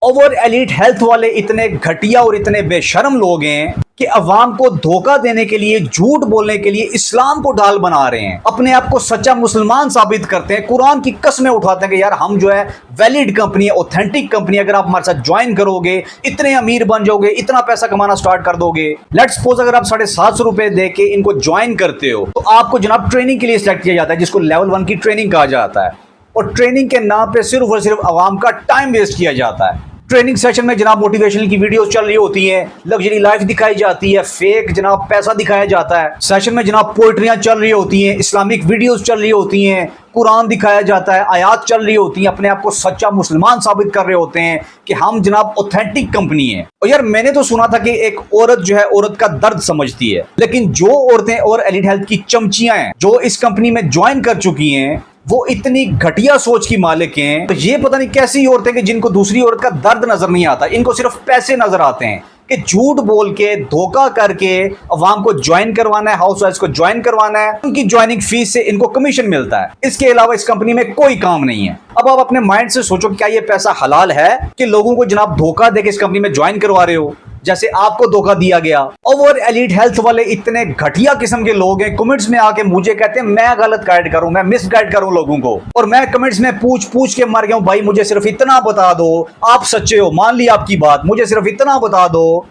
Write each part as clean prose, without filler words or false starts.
Over elite health वाले इतने घटिया और इतने बेशर्म लोग हैं कि अवाम को धोखा देने के लिए, झूठ बोलने के लिए इस्लाम को ढाल बना रहे हैं। अपने आप को सच्चा मुसलमान साबित करते हैं, कुरान की कस्में उठाते हैं कि यार हम जो है वैलिड कंपनी है, ऑथेंटिक कंपनी, अगर आप हमारे साथ ज्वाइन करोगे इतने अमीर बन जाओगे, इतना पैसा कमाना स्टार्ट कर दोगे। लेट्स सपोज अगर आप 750 रुपए दे के इनको ज्वाइन करते हो तो आपको जनाब ट्रेनिंग के लिए सिलेक्ट किया जाता है, जिसको लेवल 1 की ट्रेनिंग कहा जाता है। और ट्रेनिंग के नाम पे सिर्फ और सिर्फ अवाम का टाइम वेस्ट किया जाता है। ट्रेनिंग सेशन में जनाब मोटिवेशनल की वीडियोस चल रही होती हैं, लग्जरी लाइफ दिखाई जाती है, फेक जनाब पैसा दिखाया जाता है। सेशन में जनाब पोइट्रियां चल रही होती हैं, इस्लामिक वीडियोस चल रही होती हैं, कुरान दिखाया जाता है, आयात चल रही होती हैं, अपने आप को सच्चा मुसलमान साबित कर रहे होते हैं कि हम जनाब ऑथेंटिक कंपनी है। और यार मैंने तो सुना था कि एक औरत जो है औरत का दर्द समझती है, लेकिन जो औरतें और एलीट हेल्थ की चमचियां हैं जो इस कंपनी में ज्वाइन कर चुकी हैं वो इतनी घटिया सोच की मालिक हैं। तो ये पता नहीं कैसी औरतें कि जिनको दूसरी औरत का दर्द नजर नहीं आता, इनको सिर्फ पैसे नजर आते हैं कि झूठ बोल के, धोखा करके अवाम को ज्वाइन करवाना है, हाउस वाइफ को ज्वाइन करवाना है। उनकी ज्वाइनिंग फीस से इनको कमीशन मिलता है, इसके अलावा इस कंपनी में कोई काम नहीं है। अब आप अपने माइंड से सोचो क्या ये पैसा हलाल है कि लोगों को जनाब धोखा देके इस कंपनी में ज्वाइन करवा रहे हो, जैसे आपको धोखा दिया गया। ओवर एलीट हेल्थ वाले इतने घटिया किस्म के लोग हैं, कमेंट्स में आके मुझे कहते हैं मैं गलत गाइड करूं, मैं मिस गाइड करूं लोगों को। और मैं कमेंट्स में पूछ पूछ के मर गया हूं, भाई मुझे सिर्फ इतना बता दो, आप सच्चे हो, मान ली आपकी बात, मुझे सिर्फ इतना बता दो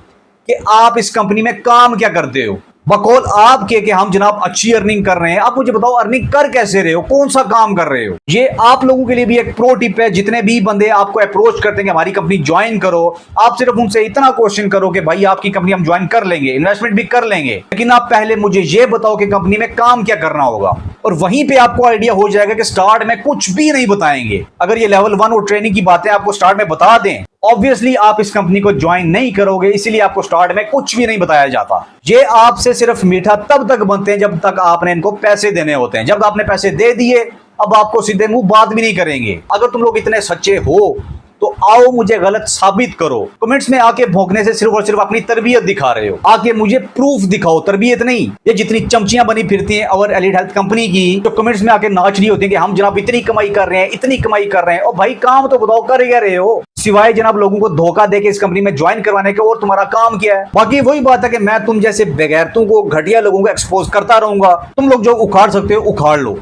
कि आप इस कंपनी में काम क्या करते हो। बकौल आपके कि हम जनाब अच्छी अर्निंग कर रहे हैं, आप मुझे बताओ अर्निंग कर कैसे रहे हो, कौन सा काम कर रहे हो। ये आप लोगों के लिए भी एक प्रो टिप है। जितने भी बंदे आपको अप्रोच करते हैं कि हमारी कंपनी ज्वाइन करो, आप सिर्फ उनसे इतना क्वेश्चन करो कि भाई आपकी कंपनी हम ज्वाइन कर लेंगे, इन्वेस्टमेंट भी कर लेंगे, लेकिन आप पहले मुझे ये बताओ कि कंपनी में काम क्या करना होगा। और वहीं पे आपको आइडिया हो जाएगा कि स्टार्ट में कुछ भी नहीं बताएंगे। अगर ये लेवल 1 और ट्रेनिंग की बातें आपको स्टार्ट में बता दें, ऑब्वियसली आप इस कंपनी को ज्वाइन नहीं करोगे, इसीलिए आपको स्टार्ट में कुछ भी नहीं बताया जाता। ये आपसे सिर्फ मीठा तब तक बनते हैं जब तक आपने इनको पैसे देने होते हैं। जब आपने पैसे दे दिए अब आपको सीधे मुंह बात भी नहीं करेंगे। अगर तुम लोग इतने सच्चे हो तो आओ मुझे गलत साबित करो। कमेंट्स में आके भौंकने से सिर्फ और सिर्फ अपनी तरबियत दिखा रहे हो, आके मुझे प्रूफ दिखाओ, तरबियत नहीं। ये जितनी चमचियां बनी फिरती हैं और एलीट हेल्थ कंपनी की, तो कमेंट्स में आके नाच रही होती है कि हम जनाब इतनी कमाई कर रहे हैं, इतनी कमाई कर रहे हैं। और भाई काम तो बताओ कर क्या रहे हो, सिवाय जनाब लोगों को धोखा देके इस कंपनी में ज्वाइन करवाने के, और तुम्हारा काम क्या है। बाकी वही बात है कि मैं तुम जैसे बेगैरतों को, घटिया लोगों को एक्सपोज करता रहूंगा। तुम लोग जो उखाड़ सकते हो उखाड़ लो।